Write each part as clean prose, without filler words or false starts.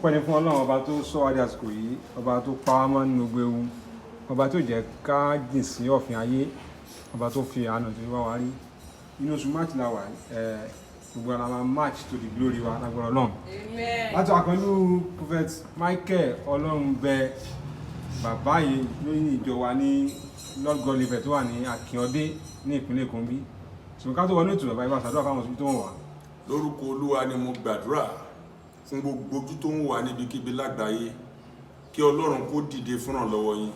ọpẹ́ ni fún Ọlọ́run ọba tó sọ wá di àsìkò yìí, ọba tó pa wá mọ́ nínú gbéwu, ọba tó jẹ́ ká jìn sí ọ̀fìn ayé, ọba tó fi àánú tó wá wá rí. Inú oṣù March la wà, gbogbo ara máa march to the glory wa lágbára Ọlọ́run. Láti wà pẹ̀lú Prophet Michael Olohumbe, bàbá yìí lóyún ìjọ wa ní Lord God Life tó wà ní Akínyọ̀dé ní ìpínlẹ̀ Èkó bí. Ṣùgbọ́n ká tó wọnú ètò bàbá ìbá ṣàdúrà fáwọn òṣèlú tó wọ̀n wá. Lórúkọ Olúwa ni mo gbàdúrà fún gbogbo ojú tó ń wà níbikíbi lágbàáyé kí Ọlọ́run kó dìde fúnràn lọ́wọ́ yín.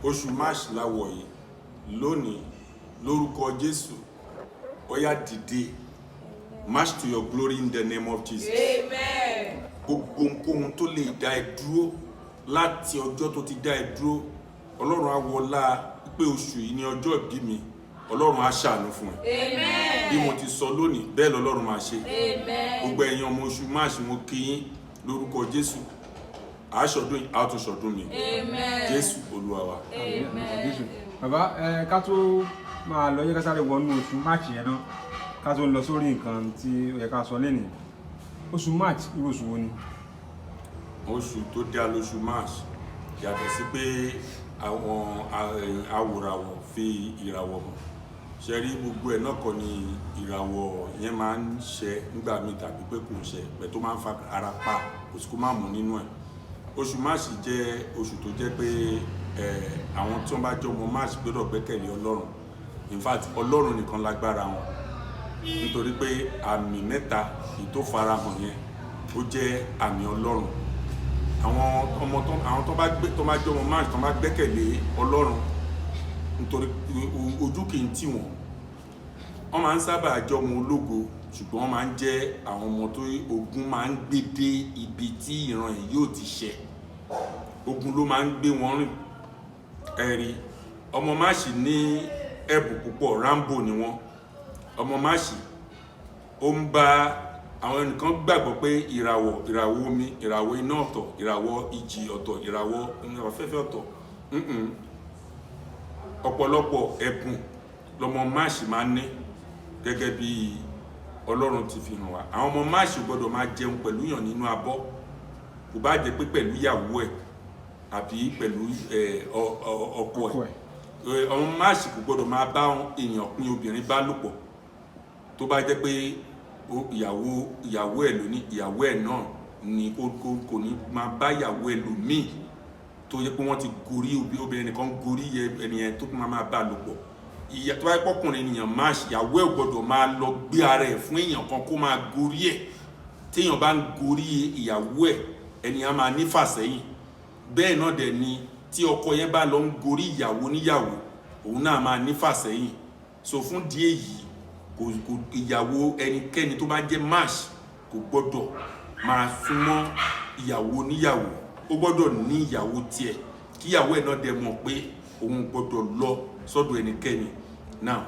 Oṣù March la wọ̀ yìí lónìí lórúkọ Jésù ó yá dìde. March to your glory in the name of Jesus. Amen. Gbogbo nǹkan tó lè dá ẹ dúró láti ọjọ́ tó ti dá ẹ dúró, Ọlọ́run á wọlá pé oṣù yìí ni ọjọ́ ìbí mi, Ọlọ́run á ṣàánú fún ẹ. Amen. Bí mo ti sọ lónìí bẹ́ẹ̀ lọ́lọ́run máa ṣe. Amen. Gbogbo ẹ̀yin ọmọ oṣù March mo kí yín lórúkọ Jésù. Àṣọdún yìí á tún ṣọdún mi. Amen. Jésù Olúwa wa. Amen. Bàbá ká tó máa lọ yẹ ká sáré wọnú oṣù March yẹn náà, ká tó lọ sórí nǹkan tí ó yẹ ká sọ lẹ́nìí. Oṣù March irú oṣù wo ni? Oṣù tó dá lóṣù March yàtọ̀ sí pé àwọn awòràwọ̀ fi ìràwọ̀ hàn. Ṣé rí gbogbo ẹ̀ náà kọ́ ni ìràwọ̀ yẹn máa ń ṣẹ nígbà míì tàbí pé kò ń ṣẹ pẹ̀ tó máa ń fa ara pa kò sí kó má mú nínú ẹ̀. Oṣù March jẹ́ oṣù tó jẹ́ pé àwọn tí wọ́n bá jẹ́ ọmọ March gbọ́dọ̀ gbẹ́kẹ̀lé Ọlọ́run. In fact Ọlọ́run nìkan lágbára wọn, nítorí pé àmì mẹ́ta tó farahàn yẹn ó jẹ́ àmì Ọlọ́run. Àwọn tó bá jẹ́ ọmọ March tó bá gbẹ́kẹ̀lé Ọlọ́run, nítorí ojú kìí tì wọ́n máa ń sábà jẹ́ ọmọ ológo, ṣùgbọ́n wọ́n máa ń jẹ́ àwọn ọmọ tó ogun máa ń gbé dé ibi tí ìran yìí yóò ti ṣẹ. Ogun ló máa ń gbé wọn rìn. Ẹ̀rí ọmọ March ní ẹ̀bùn púpọ̀, Rambo ni wọ́n. Ọmọ March ó ń bá àwọn ẹnìkan gbàgbọ́ pé ìràwọ̀ omi, ìràwọ̀ iná ọ̀tọ̀, ìràwọ̀ ìjì ọ̀tọ̀, ìràwọ̀ afẹ́fẹ́ ọ̀tọ̀. Ọ̀pọ̀lọpọ̀ ẹ̀bùn lọmọ March máa ń ní gẹ́gẹ́ bí Ọlọ́run ti fi hàn wá. Àwọn ọmọ March gbọ́dọ̀ máa jẹun pẹ̀lú yàn nínú abọ́, kò bá jẹ́ pé pẹ̀lú ìyàwó ẹ̀ àbí pẹ̀lú ọkọ ẹ̀. Ọmọ March kò gbọ́dọ̀ máa bá èèyàn pín obìnrin bá lò pọ̀. Tó bá jẹ́ pé ìyàwó ẹ̀ ló ní, ìyàwó ẹ̀ náà ni kò ní máa bá ìyàwó ẹ̀ lò míì tó yẹ pé wọ́n ti gorí obìnrin nìkan gorí ẹnìyẹn tó máa bá lò pọ̀. Tó bá yẹ pọ́kùnrin ènìyàn March, ìyàwó ẹ̀ gbọ́dọ̀ máa lọ gbé ara ẹ̀ fún èèyàn kan kó máa gorí ẹ̀. Téèyàn bá ń gorí ìyàwó ẹ̀, ènìyàn máa ní fàsẹ́yìn. Bẹ́ẹ̀ náà dẹ̀ ni tí ọkọ yẹn bá lọ ń gorí ìyàwó níyàwó, òun náà máa ní fàsẹ́yìn. So fún díẹ̀ yìí, ìyàwó ẹnikẹ́ni tó bá jẹ́ March kò gbọ́dọ̀ máa súnmọ́ ìyàwó níyàwó. Ó gbọ́dọ̀ ní ìyàwó tiẹ̀ kí ìyàwó ẹ̀ náà dẹ̀ mọ̀ pé òun gbọ́dọ̀ lọ sọ́dọ̀ ẹnikẹ́ni. Now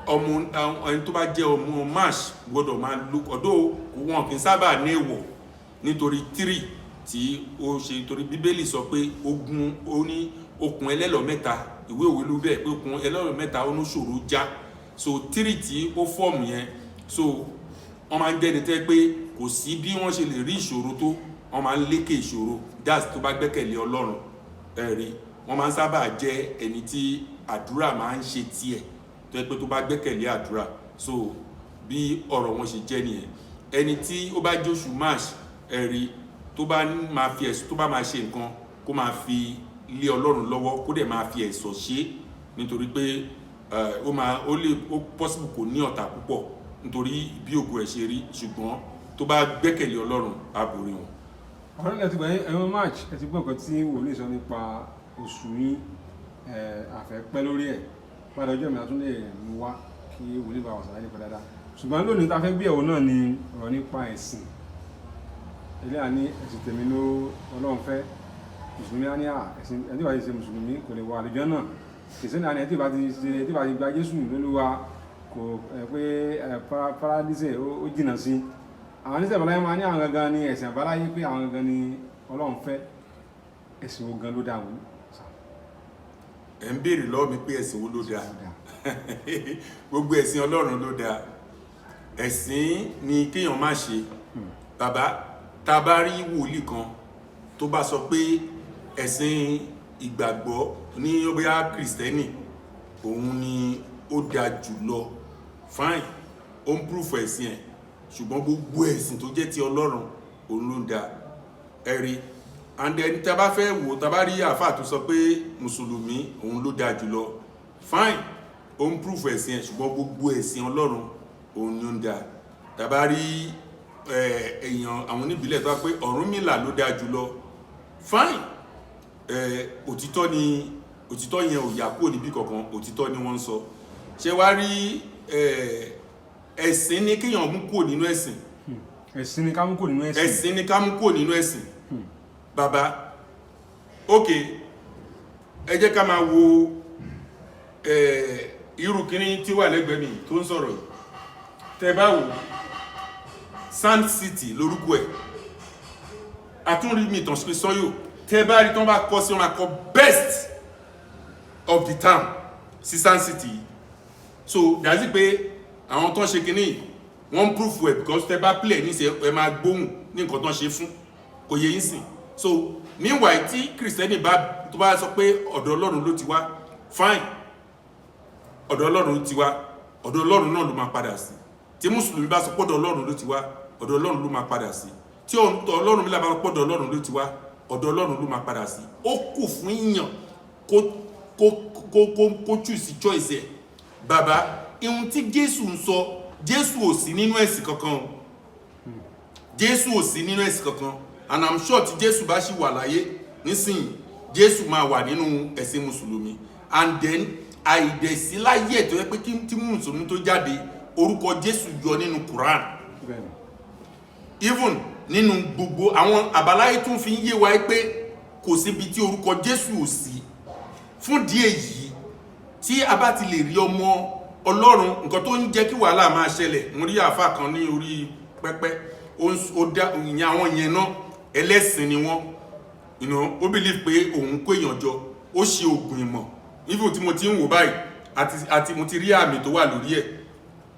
ẹni tó bá jẹ́ ọmọ March gbọ́dọ̀ máa ọ̀dọ̀ wọn kì í sábà ní èèwọ̀, nítorí 3 tí ó ṣe, torí Bíbélì sọ pé ó ní okùn ẹlẹ́lọ̀ mẹ́ta, ìwé òwe ló bẹ́ẹ̀ pé okùn ẹlẹ́lọ̀ mẹ́ta ó ní ṣòro já. So 3 tí ó fọ́ọ̀mù yẹn, so wọ́n máa ń jẹ́ ẹni tẹ́ pé kò sí bí wọ́n ṣe lè rí ìṣòro tó, wọ́n máa ń lékè ìṣòro. That's tó bá gbẹ́kẹ̀lé Ọlọ́run. Ẹ̀rí wọ́n máa ń sábà jẹ́ ẹni tí àdúrà máa ń ṣe tiẹ̀, tó yẹ pé tó bá gbẹ́kẹ̀lé àdúrà. So bí ọ̀rọ̀ wọn ṣe jẹ́ nìyẹn. Ẹni tí ó bá jẹ́ oṣù March, ẹ̀rí tó bá máa fi ẹ̀sùn, tó bá máa ṣe nǹkan kó máa fi lé Ọlọ́run lọ́wọ́, kó dẹ̀ máa fi ẹ̀sọ̀ ṣe, nítorí pé ó possible kò ní ọ̀tá púpọ̀ nítorí bí ògo ẹ̀ ṣe rí, ṣùgbọ́n tó bá gbẹ́kẹ̀lé Ọlọ́run á borí wọn. Ọ̀rọ̀ nígbà tí gbà ẹ̀wọ̀n March ẹ ti gbọ́ nǹkan tí wòlíì sọ nípa oṣù yín, àfẹ́pẹ́ lórí ẹ̀. Padà ọjọ́ mi a tún lè mú wá kí wòlíì bá wà sàlàyé nípa dáadáa. Ṣùgbọ́n lónìí tá a fẹ́ bí ẹ̀wọ̀n náà ni ọ̀rọ̀ nípa ẹ̀sìn. Ilé àní ẹ̀sìn tèmi ló Ọlọ́run fẹ́. Mùsùlùmí á ní ẹ̀sìn ẹni tí wàá ṣe mùsùlùmí kò lè wọ àlùjọ náà. Kìsìnì àní ẹni tí bá ti gba Jésù lólúwa kò pé paradíṣe ó jìnnà sí. Àwọn oníṣẹ́ ìbáláyé máa ní àwọn gangan ní ẹ̀sìn àbáláyé pé àwọn gangan ní Ọlọ́run fẹ́. Ẹ̀sìn wo gan ló dá wọn? Ẹ ń béèrè lọ́wọ́ mi pé ẹ̀sìn wo ló dá? Gbogbo ẹ̀sìn Ọlọ́run ló dá. Ẹ̀sìn ni kéèyàn má ṣe. Bàbá tá bá rí wòlíì kan tó bá sọ pé ẹ̀sìn ìgbàgbọ́ ní bóyá Kristẹni òun ni ó dáa jùlọ, fine, ó ń proof ẹ̀sìn ẹ̀, ṣùgbọ́n gbogbo ẹ̀sìn tó jẹ́ ti Ọlọ́run òun ló dáa. Ẹ̀rí, and then tá bá fẹ́ wò, tá bá rí àfáà tó sọ pé mùsùlùmí òun ló dáa jùlọ, fine, ó ń proof ẹ̀sìn ẹ̀, ṣùgbọ́n gbogbo ẹ̀sìn Ọlọ́run òun ni ó ń dáa. Tá bá rí èèyàn àwọn oníbílẹ̀ tó wá pé Ọ̀rúnmìlà ló dáa jùlọ, fine, òtítọ́ ni, òtítọ́ yẹn ò yà kúrò níbí kankan, òtítọ́ ni wọ́n ń sọ. Ṣé wá rí ẹ̀sìn ní kéèyàn mú kúrò nínú ẹ̀sìn? Ẹ̀sìn ní ká mú kúrò nínú ẹ̀sìn. Ẹ̀sìn ní ká mú kúrò nínú ẹ̀sìn. Bàbá, ok, ẹ jẹ́ ká máa wo irú kíní tí wà lẹ́gbẹ̀ẹ́ mi tó ń sọ̀rọ̀ yìí. Tẹ́ bá wò, Sand City lórúkọ ẹ̀, àtúnrí mi ìtàn sí sọ́yò, tẹ́ bá rí tán bá kọ́ sí wọn àkọ́ best of the town sí Sand City. So dájú pé àwọn tán ṣe kíní wọ́n proof ẹ̀ because tẹ́ bá play ní ṣe ẹ máa gbóhùn ní nǹkan tán ṣe fún, kò yẹ yín sìn. So meanwhile tí Kristẹni tó bá sọ pé ọ̀dọ̀ Ọlọ́run ló ti wá, fine, ọ̀dọ̀ Ọlọ́run ló ti wá, ọ̀dọ̀ Ọlọ́run náà ló máa padà sí. Tí Mùsùlùmí bá sọ pé ọ̀dọ̀ Ọlọ́run ló ti wá, ọ̀dọ̀ Ọlọ́run ló máa padà sí. Tí Ọlọ́run bá sọ pé ọ̀dọ̀ Ọlọ́run ló ti wá, ọ̀dọ̀ Ọlọ́run ló máa padà sí. Ó kù fún ìyàn kó choose choice ẹ̀. Bàbá, ihun tí Jésù ń sọ, Jésù ò sí nínú ẹ̀sìn kankan. Jésù ò sí nínú ẹ̀sìn kankan. And I'm sure tí Jésù bá ṣì wà láyé nísìnyí, Jésù máa wà nínú ẹ̀sìn Mùsùlùmí. And then àìdẹ̀sí láyé ẹ̀ tó yẹ pé tí Mùsùlùmí tó jáde, orúkọ Jésù yọ nínú Quran. Even nínú gbogbo àwọn àbáláyé tún fi ń yé wa pé kò síbi tí orúkọ Jésù ò sí. Fún díẹ̀ yìí, tí a bá ti lè rí ọmọ Ọlọ́run, nǹkan tó ń jẹ́ kí wàhálà máa ṣẹlẹ̀, mo rí àfáà kan ní orí pẹpẹ, ó dá ìyẹn àwọn yẹn náà ẹlẹ́sìn ni wọ́n, ó believe pé òun kó èèyàn jọ, ó ṣe ògùn ìmọ̀. Even tí mo ti ń wò báyìí àti mo ti rí àmì tó wà lórí ẹ̀,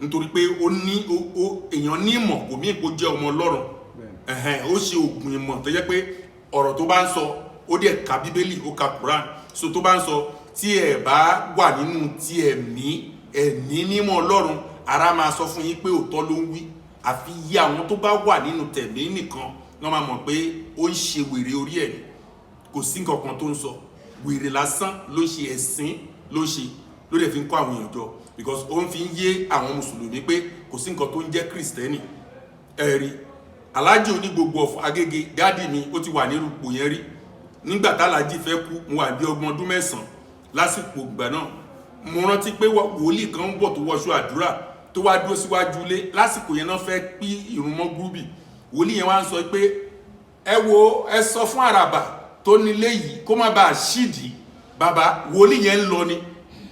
nítorí pé èèyàn ní ìmọ̀ kò mí ipò jẹ́ ọmọ Ọlọ́run. Ó ṣe ògùn ìmọ̀ tó jẹ́ pé ọ̀rọ̀ tó bá ń sọ ó dẹ̀ ka Bíbélì, ó ka Quran. So tó bá ń sọ tí ẹ bá wà nínú tí ẹ̀mí nímọ̀ Ọlọ́run, ara máa sọ fún yín pé òótọ́ ló ń wí. Àfi yí àwọn tó bá wà nínú tẹ̀mí nìkan wọ́n máa mọ̀ pé ó ń ṣe wèrè orí ẹ̀, kò sí nǹkan kan tó ń sọ, wèrè lásán ló ṣe, ẹ̀sìn ló ṣe, ló dẹ̀ fi ń kọ́ àwọn èèyàn jọ, because ó ń fi ń yé àwọn Mùsùlùmí pé kò sí nǹkan tó ń jẹ́ Kristẹni. Ẹ̀rí, Aláàjì Onígbogbo of Agége, dáàdì mi ó ti wà nírú ipò yẹn rí. Nígbà tálájì fẹ́ kú, mo wà bí ọgbọ̀n ọdún 9 lásìkò ìgbà náà. Mo rántí pé wòlíì kan ń bọ̀ tó wọṣọ àdúrà tó wá dúró síwájú ilé, lásìkò yẹn náà fẹ́ pín ìrun mọ́ gúrúbì. Wòlíì yẹn wá ń sọ pé ẹ sọ fún àràbà tó nílé yìí kó má bàa ṣídìí. Bàbá, wòlíì yẹn ń lọ ni,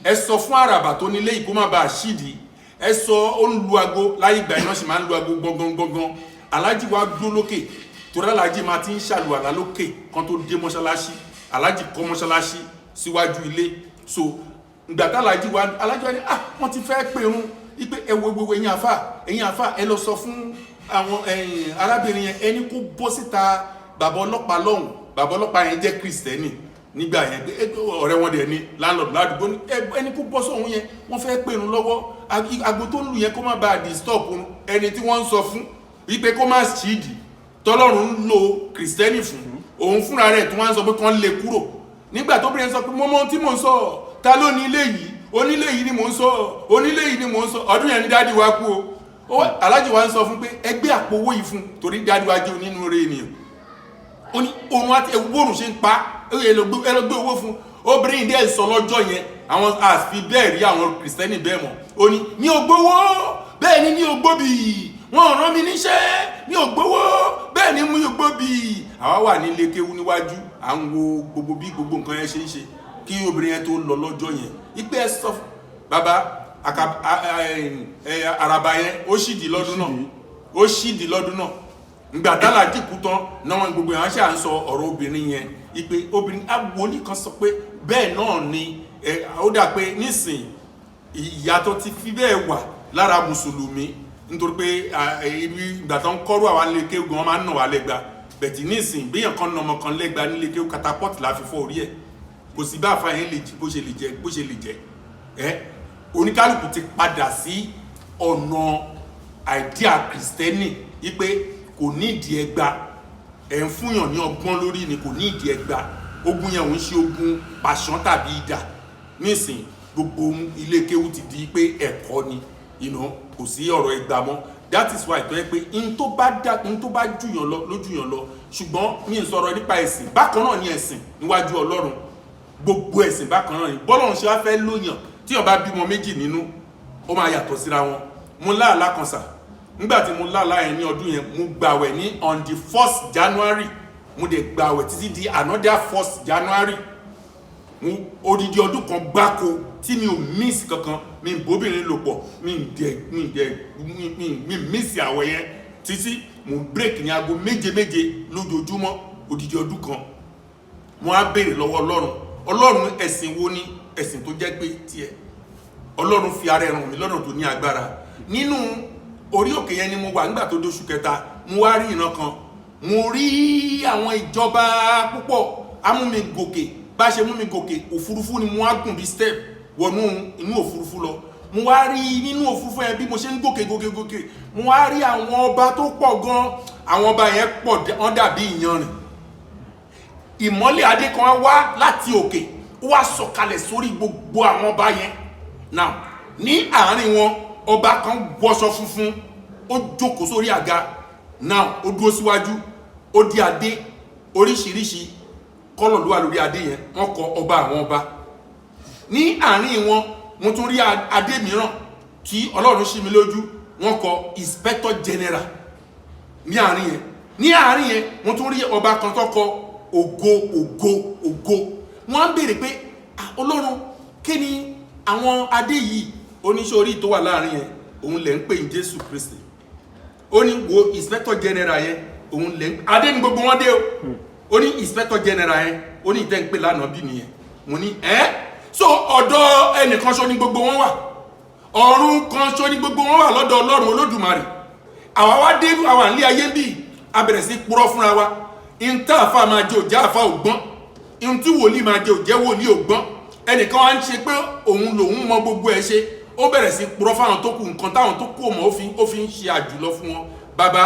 ẹ sọ fún àràbà tó nílé yìí kó má bàa ṣídìí. Ẹ sọ, ó ń lu ago, láyé ìgbà iná sì máa ń lu ago gbọngbọngbọngbọn. Aláàjì wá dúró lókè, torí aláàjì máa ti ń ṣàlùwàlá lókè kan tó dé mọ́ṣáláṣí. Aláàjì kọ́ mọ́ṣáláṣí síwájú ilé. So ìgbà táláàjì wá ní wọ́n ti fẹ́ pèrun, ipe ẹwọ ẹ̀yin àfà ẹ lọ sọ fún àwọn arábìnrin yẹn, ẹni kó bọ́ síta. Bàbá ọlọ́pàá lọ́hùn, bàbá ọlọ́pàá yẹn jẹ́ Kristẹni nígbà yẹn, ọ̀rẹ́ wọn dẹ̀ ni landlord ládùúgbò ní ẹni kó bọ́ sóhun yẹn, wọ́n fẹ́ pèrun lọ́wọ́, ago tó ń lù yẹn kó má bàa disturb ẹni tí wọ́n ń sọ fún wípé kó má ṣídìí, tọ́lọ́run ń lo Kristẹni fún, òun fúnra rẹ̀ tí wọ́n ń sọ pé kán lè kúrò. Nígbà tó bìnrin sọ pé mọ́mọ́ tí mò ń sọ, ta ló ní ilé yìí, onílé yìí ni mò ń sọ, onílé yìí ni mò ń sọ, ọdún yẹn ní dáàdì wa kú o. Aláàjì wa ń sọ fún pé ẹgbẹ́ àpò owó yìí fún, torí dáàdì wa jẹ́ onínú rẹ̀ ènìyàn. Ó ní òun àti ẹgbórùn ṣe ń pa, ẹlọgbé owó fún. Obìnrin dẹ̀ sọ lọ́jọ́ yẹn, àwọn àfi bẹ́ẹ̀ rí àwọn Kristẹni bẹ́ẹ̀ mọ̀. Ó ní mi ò gbowó, bẹ́ẹ̀ ni mi ò gbóbi, wọ́n rán mi níṣẹ́, mi ò gbowó, bẹ́ẹ̀ ni mi ò gbóbi. Àwa wà ní ilé kéwú níwájú, à ń wo gbogbo bí gbogbo nǹkan yẹn ṣe ń ṣe, kí obìnrin yẹn tó lọ lọ́jọ́ yẹn. Ipe ẹ sọ fún bàbá, àràbà yẹn ó ṣìdí lọ́dún náà, ìgbà tálájì kú tán náà gbogbo yẹn ṣe à ń sọ ọ̀rọ̀ obìnrin yẹn, ipe obìnrin wòlíì kan sọ pé bẹ́ẹ̀ náà ni ó dà pé nísìn ìyàtọ̀ ti fi bẹ́ẹ̀ wà lára Mùsùlùmí, nítorí pé ìgbà tó ń kọ́rù àwa nílé kéwù gan wọ́n máa ń nà wá lẹ́gba bẹ̀tì nísìn béèyàn kan nà ọmọ kan lẹ́gba nílé kéwù catapult la fi fọ́ orí ẹ̀ kò sí bá àfa yẹn lè jí bó ṣe lè jẹ oníkálùkù ti padà sí ọ̀nà àìdíà kìrìsìtẹ́nì wípé kò ní ìdí ẹgba ẹ̀ ń fúnyàn ní ọgbọ́n lórí ni kò ní ìdí ẹgba ogun yẹn òun ṣe ogun pàṣán tàbí idà nísìn gbogbo ilé kéwù ti di pé ẹ̀kọ́ ni kò sí ọ̀rọ̀ ẹgba mọ́ that is why tó yẹ pé n tó bá jùyàn lọ lójúyàn lọ ṣùgbọ́n mi ń sọ̀rọ̀ nípa ẹ̀sìn bákan náà ni ẹ̀sìn níwájú Ọlọ́run gbogbo ẹ̀sìn bákan náà ni bọ́lọ́run ṣe wá fẹ́ lóyàn tí ó bá bímọ méjì nínú ó máa yàtọ̀ síra wọn mo láàlá kan sà nígbàtí mo láàlá yẹn ní ọdún yẹn mo gbàwẹ̀ ní on the 1st January mo dẹ̀ gbàwẹ̀ títí di another 1st January mo odidi ọdún kan gbáko tí mi ò miss kankan mi ń bóbìnrin lò pọ̀ mi miss àwẹ̀ yẹn títí mo break ní aago méje lójoojúmọ́ odidi ọdún kan mo á béèrè lọ́wọ́ Ọlọ́run ẹ̀sìn wo ni ẹ̀sìn tó jẹ́ pé tiẹ̀ Ọlọ́run fi ara ẹ̀ràn mi lọ́nà tó ní agbára nínú orí òkè yẹn ni mo wà nígbà tó dóṣù kẹta mo wá rí ìran kan mo rí àwọn ìjọba púpọ̀ amúmi gòkè bá ṣe mú mi gòkè òfurufú ni mo wá gùn bí step wọnú inú òfurufú lọ mo wá rí nínú òfurufú yẹn bí mo ṣe ń gòkè mo wá rí àwọn ọba tó pọ̀ gan àwọn ọba yẹn pọ̀ wọ́n dàbí ìyanrìn ìmọ́lẹ̀ adé kan wá láti òkè ó wá sọ̀kalẹ̀ sórí gbogbo àwọn ọba yẹn now ní àárín wọn ọba kan wọṣọ funfun ó jókòó sórí àga now ó dúró síwájú ó di adé oríṣiríṣi kọ́lọ̀ ló wà lórí adé yẹn wọ́n kọ ọba àwọn ọba ní àárín wọn mo tún rí adé mìíràn tí Ọlọ́run ṣí mi lójú wọ́n kọ inspector general ní àárín yẹn mo tún rí ọba kan tó kọ ògo wọ́n béèrè pé Ọlọ́run kí ni àwọn adé yìí oníṣòrí tó wà láàrin yẹn òun lè ń pè ní Jésù Kristi ó ní wo inspector general yẹn òun lè ń adé ní gbogbo wọn dé ó ní inspector general yẹn ó ní ìtẹ́ ń pè lánàá bí nìyẹn mo ní so ọ̀dọ̀ ẹnìkan ṣo ní gbogbo wọn wà ọ̀run kan ṣo ní gbogbo wọn wà lọ́dọ̀ Ọlọ́run Olódùmarè àwa wá dé àwa nílé ayé bí a bẹ̀rẹ̀ sí purọ́ fúnra wa ìntà àfa máa jẹ òjá àfa ògbọ́n ìntí wòlíì máa jẹ òjẹ́ wòlíì ògbọ́n ẹnìkan wá ń ṣe pé òun lòun mọ gbogbo ẹ̀ ṣe ó bẹ̀rẹ̀ sí purọ́ fáwọn tó kù nǹkan táwọn tó kù mọ́ ó fi ń ṣe àjùlọ fún wọn bàbá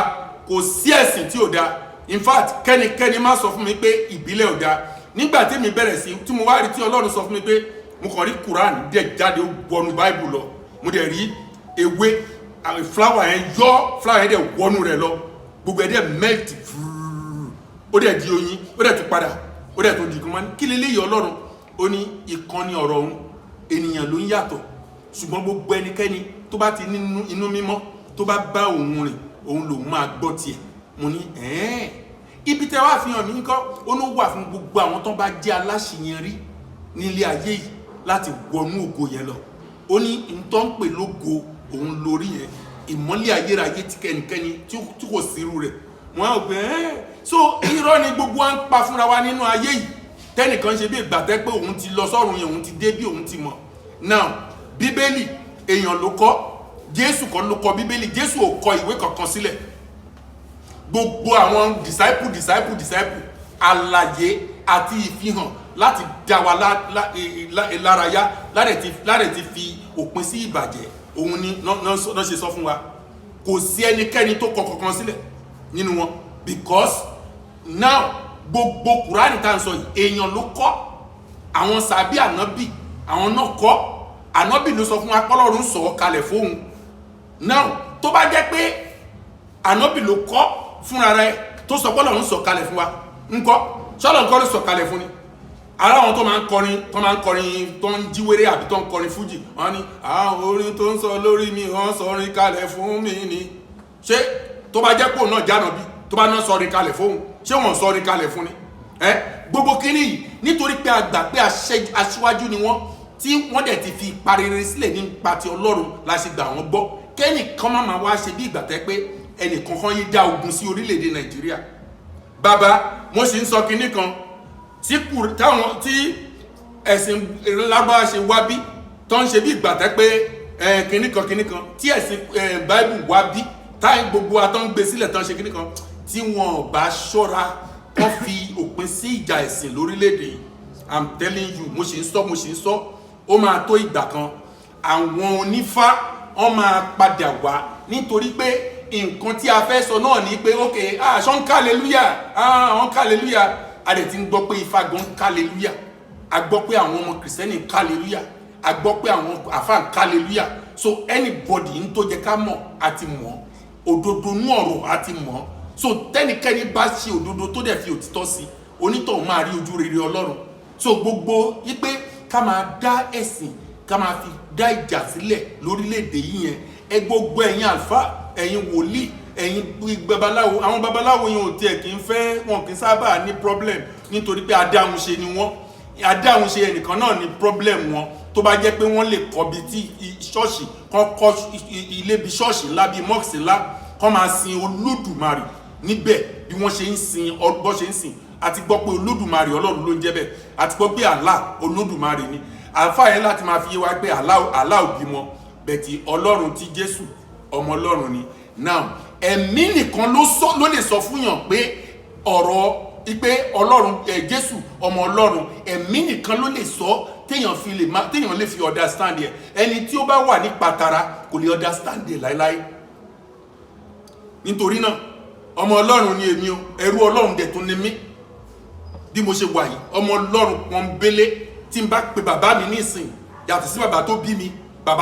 kò sí ẹ̀sìn tí ò dáa in fact kẹ́nikẹ́ni má sọ fún mi pé ìbílẹ̀ ò dáa nígbà tí mi bẹ̀rẹ̀ sí tí mo wá rí tí Ọlọ́run sọ fún mi pé mo kàn rí Quran dẹ̀ jáde ó wọnú Bible lọ mo dẹ̀ rí ewé flower yẹn dẹ̀ wọnú rẹ̀ lọ gbogbo ẹ̀ dẹ̀ melt ó dẹ̀ di oyin ó dẹ̀ tún padà ó dẹ̀ tún di kan kí leléyìí Ọlọ́run ó ní ìkànnì ọ̀rọ̀ òun ènìyàn ló ń yàtọ̀ ṣùgbọ́n gbogbo ẹnikẹ́ni tó bá ti nínú inú mímọ́ tó bá bá òun rìn òun lòun máa gbọ́ tiẹ̀ mo ní ibi tẹ́ wá fi hàn mí kọ́ ó ló wà fún gbogbo àwọn tó bá jẹ́ aláṣeyẹrí nílé ayé yìí láti wọnú ògo yẹn lọ ó ní ntọ́ ń pè lógo òun lórí yẹn ìmọ́lẹ̀ ayérayé tí kẹ́nikẹ́ni tí kò sírú rẹ̀ wọ́n á gbé so irọ́ ni gbogbo wa ń pa fúnra wa nínú ayé yìí tẹ́nìkan ṣe bí ìgbàtẹ́ pé òun ti lọ sọ́run yẹn òun ti dé bí òun ti mọ̀ now bíbélì èèyàn ló kọ Jésù kọ́ ló kọ bíbélì Jésù ò kọ ìwé kankan sílẹ̀ gbogbo àwọn disciple àlàyé àti ìfihàn láti dá wa lárayá láti ti fi òpin sí ìbàjẹ́ òun ni náà ṣe sọ fún wa kò sí ẹnikẹ́ni tó kọ kankan sílẹ̀ nínú wọn because now gbogbo Kùránì tá ń sọ yìí èèyàn ló kọ àwọn sàbí ànábì àwọn náà kọ ànábì ló sọ fún wa pọ́lọ́run sọ kalẹ̀ fóun now tó bá jẹ́ pé ànábì ló kọ fúnra rẹ̀ tó sọ pọ́lọ́run sọ kalẹ̀ fún wa ńkọ́ sọ́lọ́ nǹkan ló sọ kalẹ̀ fún ni ara àwọn tó máa ń kọrin tó ń jíwèrè àbí tó ń kọrin fújì wọ́n ní àwọn orin tó ń sọ lórí mi wọ́n sọ orin kalẹ̀ fún mi ni ṣé tó bá jẹ́ pò náà jáná bí tó bá náà sọ orin kalẹ̀ fóun ṣé wọ́n sọ orin kalẹ̀ fún ni gbogbo kíní yìí nítorí pé a gbà pé aṣíwájú ni wọ́n tí wọ́n dẹ̀ ti fi parire sílẹ̀ nípa ti Ọlọ́run la ṣe gbà wọ́n gbọ́ kẹ́nìkan máa wá ṣe bí ìgbà tẹ́ pé ẹnìkankan yìí dá ogun sí orílẹ̀-èdè Nàìjíríà bàbá mo sì ń sọ kinní kan tí ẹ̀sìn lágbára ṣe wá bí tó ń ṣe bí ìgbà tẹ́ pé kinní kan tí ẹ̀sìn Bible wá bí táì gbogbo atán gbé sílẹ̀ tán ṣe kinní kan tí wọn bá ṣọ́ra wọ́n fi òpin sí ìjà ẹ̀sìn lórílẹ̀‐èdè. I'm telling you, mo ṣe ń sọ ó máa tó ìgbà kan àwọn onífá wọ́n máa padà wá nítorí pé nǹkan tí a fẹ́ sọ náà ni pé ok ṣọ́n kálẹ́lúyà àwọn kálẹ́lúyà a dẹ̀ ti ń gbọ́ pé ifá gan kálẹ́lúyà a gbọ́ pé àwọn ọmọ kìrìsìtẹ́nì kálẹ́lúyà a gbọ́ pé àwọn àfáà kálẹ́lúyà so anybody ń tó jẹ́ ká mọ̀ àti mọ̀ òdodo nú ọ̀rọ̀ àti mọ̀ so tẹ́nikẹ́ni bá ṣe òdodo tó dẹ̀ fi òtítọ́ sí onítọ̀hún máa rí ojú rere Ọlọ́run so gbogbo wípé ká máa dá ẹ̀sìn ká máa fi dá ìjà sílẹ̀ lórílẹ̀‐èdè yìí yẹn ẹ gbogbo ẹ̀yin àlùfáà ẹ̀yin wòlíì ẹ̀yin babaláwo àwọn babaláwo yẹn ò tiẹ̀ kì í fẹ́ wọn kì í sábà ní problem nítorí pé adáhunṣe ni wọ́n adáhunṣe ẹnìkan náà ní problem wọn tó bá jẹ́ pé wọ́n lè kọ́ bí tí ṣọ́ọ̀ṣì kan kọ́ ilé bí ṣọ́ọ̀ṣì ńlá bí mọ́ọ̀sì ńlá kan máa sin Olódùmarè níbẹ̀ bí wọ́n ṣe ń sin bọ́ ṣe ń sìn àti gbọ́ pé Olódùmarè Ọlọ́run ló ń jẹ́ bẹ́ẹ̀ àti gbọ́ pé Allah Olódùmarè ni àfáà yẹn láti máa fi yé wa pé Allah ò bímọ bẹ̀tì Ọlọ́run tí Jésù ọmọ Ọlọ́run ni now ẹ̀mí nìkan ló lè sọ fún yàn pé ọ̀rọ̀ pé Ọlọ́run Jésù ọmọ Ọlọ́run ẹ̀mí nìkan ló lè sọ téèyàn lè fi understand ẹ̀ ẹni tí ó bá wà ní pàtàrà kò lè understand ẹ̀ láíláí nítorí náà ọmọ Ọlọ́run ni èmi o ẹrú Ọlọ́run dẹ̀ tún ni mí bí mo ṣe wà yìí ọmọ Ọlọ́run pọ́nbélé tí n bá pe bàbá mi ní ìsìn yàtọ̀ sí bàbá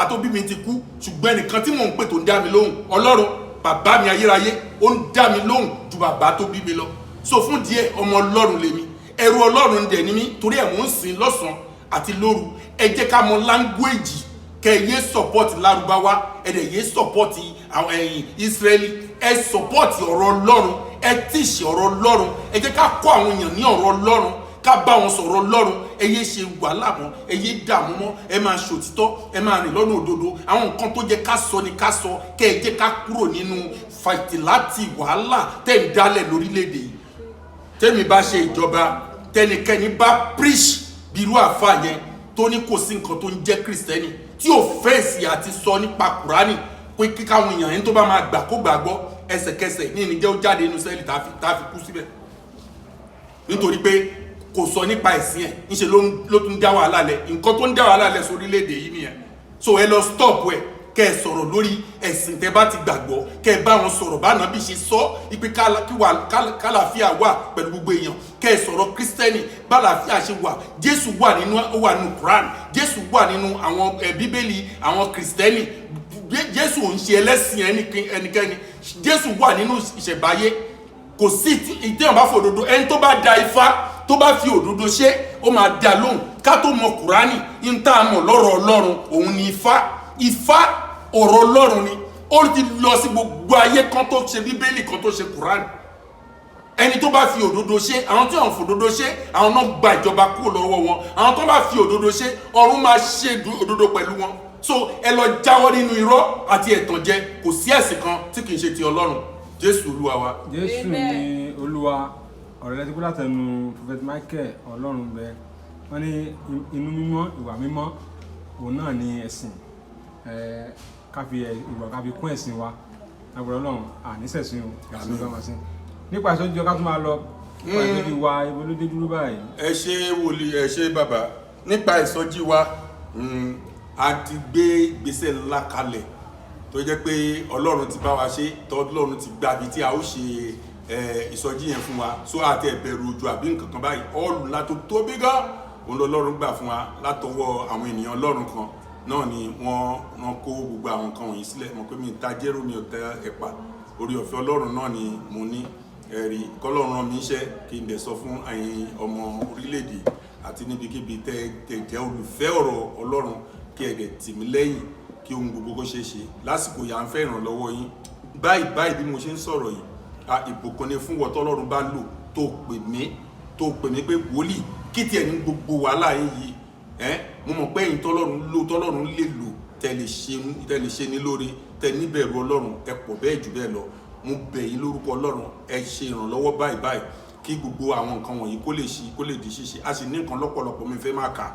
tó bí mi ti kú ṣùgbọ́n ẹnìkan tí mò ń pè tó ń dá mi lóhùn Ọlọ́run bàbá mi ayérayé ó ń dá mi lóhùn ju bàbá tó bí mi lọ so fún díẹ̀ ọmọ Ọlọ́run lèmi ẹrú Ọlọ́run dẹ̀ ni mí torí ẹ̀ mò ń sìn lọ́sàn-án àti lóru ẹ jẹ́ ká mọ language kẹ yé support Lárúbáwá ẹ dẹ̀ yé support àwọn Israeli ẹ support ọ̀rọ̀ Ọlọ́run ẹ tíṣì ọ̀rọ̀ Ọlọ́run ẹ jẹ́ ká kọ́ àwọn èèyàn ní ọ̀rọ̀ Ọlọ́run ká bá wọn sọ̀rọ̀ Ọlọ́run ẹ yé ṣe wàhálà mọ́ ẹ yé dààmú mọ́ ẹ máa ṣòtítọ́ ẹ máa rìn lọ́nà òdodo àwọn nǹkan tó jẹ́ ká sọ ni ká sọ kẹ́ ẹ jẹ́ ká kúrò nínú fàìtìláàtì wàhálà tẹ́ ń dálẹ̀ lórílẹ̀‐èdè yìí tẹ́mi bá ṣe ìjọba tẹnikẹ́ni bá preach bí irú àfà yẹn tó ní kò sí nǹkan tó ń jẹ́ Kristẹni tí ò fèsì àti sọ nípa Kùránì pé kíkáwọn èèyàn ẹni tó bá máa gbà kó gbàgbọ́ ẹsẹ̀kẹsẹ̀ ní ìníjẹ́ ó jáde inú sẹ́ẹ̀lì tá a fi kú síbẹ̀ nítorí pé kò sọ nípa ẹ̀sìn ẹ̀ níṣẹ́ ló tún dá wàhálà lẹ̀ nǹkan tó ń dá wàhálà lẹ̀ sórílẹ̀-èdè yìí nìyẹn so ẹ lọ stop ẹ̀ kẹ́ ẹ sọ̀rọ̀ lórí ẹ̀sìn tẹ́ bá ti gbàgbọ́ kẹ́ ẹ bá wọn sọ̀rọ̀ bá Ànábì ṣe sọ ipe kálàfíà wà pẹ̀lú gbogbo èèyàn kẹ́ ẹ sọ̀rọ̀ Kristẹni bálàfíà ṣe wà Jésù wà nínú Quran Jésù wà nínú àwọn Bíbélì àwọn Kristẹni Jésù ò ń ṣe ẹlẹ́sìn ẹnikẹ́ni Jésù wà nínú ìṣẹ̀báyé kò sí ìtẹ́wọ̀n bá fi òdodo ẹni tó bá da Ifá tó bá fi òdodo ṣe ó máa dá lóhùn ká tó mọ Kùránì ń tá a mọ̀ lọ́rọ̀ Ọlọ́run òun ni Ifá ọ̀rọ̀ Ọlọ́run ni ó ti lọ sí gbogbo ayé kan tó ṣe Bíbélì kan tó ṣe Kùránì ẹni tó bá fi òdodo ṣe àwọn tí wọ́n fi òdodo ṣe àwọn náà gba ìjọba kúrò lọ́wọ́ wọn àwọn tó bá fi òdodo ṣe ọ̀run máa ṣe òdodo pẹ̀lú wọn so ẹ lọ jáwọ́ nínú irọ́ àti ẹ̀tànjẹ kò sí ẹ̀sìn kan tí kì í ṣe ti Ọlọ́run Jésù Olúwa wa. Jésù ni Olúwa ọ̀rẹ́ lẹ́tí kó látẹnu Prophet Michael Olohumbe wọ́n ní inú mímọ́ ìwà mímọ́ òun náà ni ẹ̀sìn káfí ìwà káfí kún ẹ̀sìn wa agbára Ọlọ́run àníṣẹ̀sìn o ẹ̀sìn ló máa sìn nípa ìsọjí ọká tó máa lọ nípa ìsọjí wa ibo ló dé dúró báyìí. ẹ ṣé wòlíì ẹ ṣé bàbá nípa ìsọjí wa a ti gbé ìgbésẹ̀ ńlá kalẹ̀ tó jẹ́ pé Ọlọ́run ti bá wa ṣe tọ́lọ́run ti gbàbí tí a ó ṣe ìsọjí yẹn fún wa so àti ẹ̀bẹ̀rù òjò àbí nǹkan kan báyìí ọ̀lù látó tóbi gan òun lọ́lọ́run gbà fún wa látọwọ́ àwọn ènìyàn Ọlọ́run kan náà ni wọ́n kó gbogbo àwọn nǹkan wọ̀nyí sílẹ̀ mọ̀ pé mi ta jẹ́rò mi ò tẹ ẹ̀pà orí ọ̀fẹ́ Ọlọ́run náà ni mo ní ẹ̀rí kọ́lọ́run rán mi iṣẹ́ kí n dẹ̀ sọ fún ẹ̀yin ọmọ orílẹ̀-èdè àti níbikíbi tẹ́ jẹ́ olùfẹ́ ọ̀rọ̀ Ọlọ́run kí ẹ dẹ̀ tì mí lẹ́yìn kí ohun gbogbo kó ṣeé ṣe lásìkò yà ń fẹ́ ìrànlọ́wọ́ yín báyìí bí mo ṣe ń sọ̀rọ̀ yìí ìbùkún ni fún wọ tọ́lọ́run bá lò tó pè mí pé wòlíì kí tiẹ̀ ní gbogbo wàhálà yín yìí mo mọ̀ pé ẹ̀yin tọ́lọ́run lè lò tẹ́ lè ṣe ní lórí tẹ́ níbẹ̀rù Ọlọ́run ẹ pọ̀ bẹ́ẹ̀ jù bẹ́ẹ̀ lọ mo bẹ̀ yín lórúkọ Ọlọ́run ẹ ṣe ìrànlọ́wọ́ báyìí kí gbogbo àwọn nǹkan wọ̀nyí kó lè di ṣíṣe a sì ní nǹkan lọ́pọ̀lọpọ̀ mi fẹ́ máa kà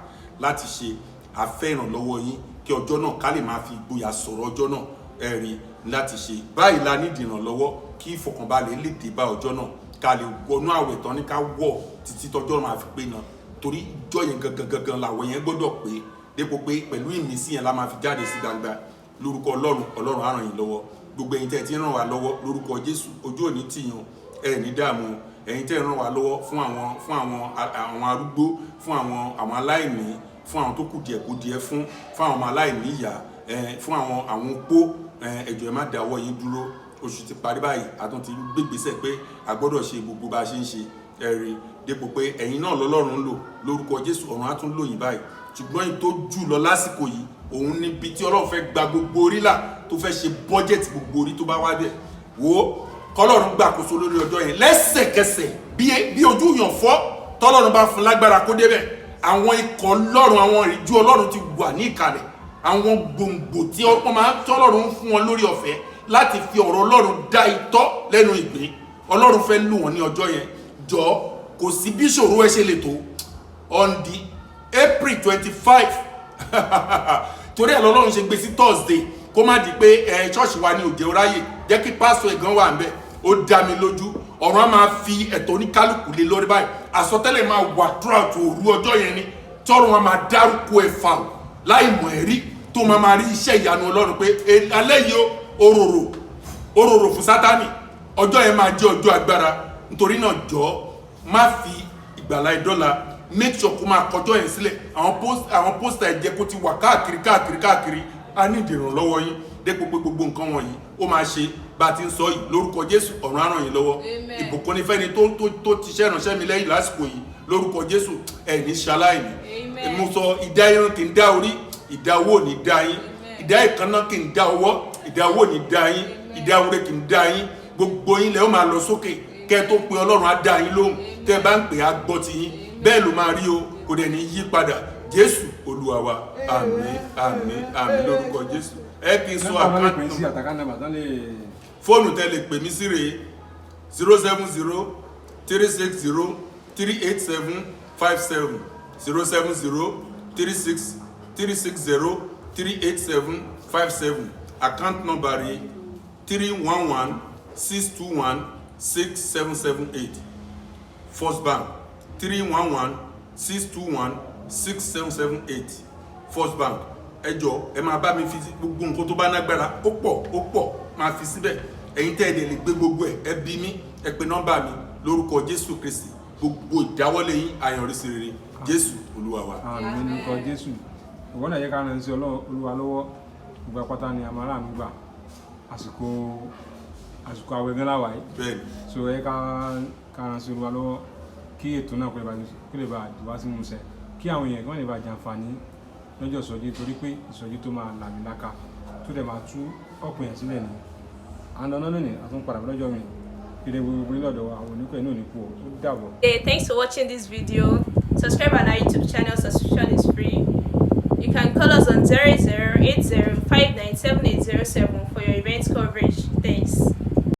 láti ṣe a fẹ́ ìrànlọ́wọ́ yín kí kí ọjọ́ náà ká lè máa fi ìgboyà sọ̀rọ̀ ọjọ́ náà ẹ̀rí láti ṣe báyìí la nídìí ìrànlọ́wọ́ kí ìfọ̀kànbalẹ̀ lè dé bá ọjọ́ náà ká lè wọnú àwẹ̀ tán ní ká wọ̀ títí tọjọ́ máa fi pé náà torí ìjọ yẹn gangan làwọ̀ yẹn gbọ́dọ̀ pé dépò pé pẹ̀lú ìmísí yẹn la máa fi jáde sí gbangba lórúkọ Ọlọ́run á ràn yín lọ́wọ́ gbogbo ẹ̀yin tẹ́ ti ràn wá lọ́wọ́ lórúkọ Jésù ojú òní tìyàn ẹ̀ ní dààmú ẹ̀yin tẹ́ ràn wá lọ́wọ́ fún àwọn arúgbó fún àwọn aláìní fún àwọn tó kù díẹ̀ fún àwọn ọmọ aláìní ìyá fún àwọn opó ẹjọ́ ẹ má dáwọ́ yín dúró oṣù ti parí báyìí àtún ti gbégbèsè pé a gbọ́dọ̀ ṣe gbogbo bá a ṣe ń ṣe ẹ̀rí dépò pé ẹ̀yin náà lọ́lọ́run ń lò lórúkọ Jésù ọ̀run á tún lò yín báyìí ṣùgbọ́n èyí tó jù lọ lásìkò yìí òun níbi tí Ọlọ́run fẹ́ gba gbogbo orí là tó fẹ́ ṣe bọ́jẹ̀tì gbogbo orí tó bá wá dẹ̀ wò ó kọ́lọ́run gbàkóso lórí ọjọ́ yẹn lẹ́sẹ̀kẹsẹ̀ bí ojú yàn fọ́ tọ́lọ́run bá fún lágbára kó débẹ̀ àwọn ikọ̀ Ọlọ́run àwọn ìjú Ọlọ́run ti wà ní ìkàlẹ̀ àwọn gbòǹgbò tí ọkọ̀ máa tọ́lọ́run fún wọn lórí ọ̀fẹ́ láti fi ọ̀rọ̀ Ọlọ́run dá itọ́ lẹ́nu ìgbín Ọlọ́run fẹ́ lù wọ́n ní ọjọ́ yẹn jọ kò sí bí ìṣòro ẹ ṣe lè tó on the April 25 torí ẹ̀ lọ́lọ́run ṣe gbé sí Thursday kó má di pé ṣọ́ọ̀ṣì wa ní òjò ráyè jẹ́ kí pásítọ̀ ẹ̀gán wà ń bẹ̀ ó dá mi lójú ọ̀run á máa fi ẹ̀tọ́ oníkálukú lé lórí báyìí àsọtẹ́lẹ̀ máa wà throughout òru ọjọ́ yẹn ni tọ́run á máa dárúkọ ẹ̀fà láì mọ̀ ẹ̀rí tó máa rí iṣẹ́ ìyanu Ọlọ́run pé alẹ́ yìí òróró fún Sátánì ọjọ́ yẹn máa jẹ́ ọjọ́ agbára nítorí náà jọ má fi ìgbàlá ìdọ́là make sure kó máa kọjọ́ yẹn sílẹ̀ àwọn pósítà ẹ̀jẹ̀ kó ti wà káàkiri a ní ìdìrànlọ́wọ́ yín dépò pé gbogbo nǹkan wọ̀nyí ó máa ṣe bá a ti ń sọ yìí lórúkọ Jésù ọ̀run á ràn yín lọ́wọ́ ìbùkún ní fẹ́ni tó ti ṣẹ́ ìránṣẹ́ mi lẹ́yìn lásìkò yìí lórúkọ Jésù ẹ̀ ní ṣaláìní mo sọ ìdá irun kì í dá orí ìdá owó ò ní dá yín ìdá ìkànnà kì í dá ọwọ́ ìdá owó ò ní dá yín ìdá oore kì í dá yín gbogbo yín lẹ́ ó máa lọ sókè kẹ́ tó pe Ọlọ́run á dá yín lóhùn tẹ́ bá ń pè á gbọ́ ti yín bẹ́ẹ̀ ló máa rí o kò dẹ̀ ní yí padà Jésù Olúwa wa àmín lórúkọ Jésù ẹ kì í sọ àkáǹtì fóònù tẹ́ lè pè mí sí rèé 070 360 387 57 070 360 387 57 account number rèé 311 621 6778 First Bank 311 621 6778 First Bank ẹ jọ̀ọ́ ẹ máa bá mi fi gbogbo nǹkan tó bá nágbára ó pọ̀ máa fi síbẹ̀ ẹ̀yin tẹ́ ẹ lè gbé gbogbo ẹ bí mi ẹ pe nọ́mbà mi lórúkọ Jésù Kristi gbogbo ìdáwọ́lé yín àyànrísí rere Jésù Olúwa wa. àmín lórúkọ Jésù ìwọ náà yẹ ká ràn sí Olúwa lọ́wọ́ gbogbo apáta ni àmàlà mi gbà àsìkò àwẹ̀ gan láwàá yìí bẹ́ẹ̀ni so ẹ ká ràn sí Olúwa lọ́wọ́ kí ètò náà kó lè bá wá sí múṣẹ kí àwọn èèyàn kan lè bá jàǹfààní lọ́jọ́ ìsọjí torí pé ìsọjí tó máa làmìlaka tó dẹ̀ máa tú ọ̀pọ̀ yẹn sílẹ̀ ní àndọ́nà lónìí àtúnpadà lọ́jọ́ mi ìdè gbogbo lọ́dọ̀ àwọn oníkọ̀ inú òní kú ó dàbọ̀. Hey, thanks for watching this video. Subscribe on our YouTube channel. Subscription is free. You can call us on 0080597807 for your event coverage. Thanks.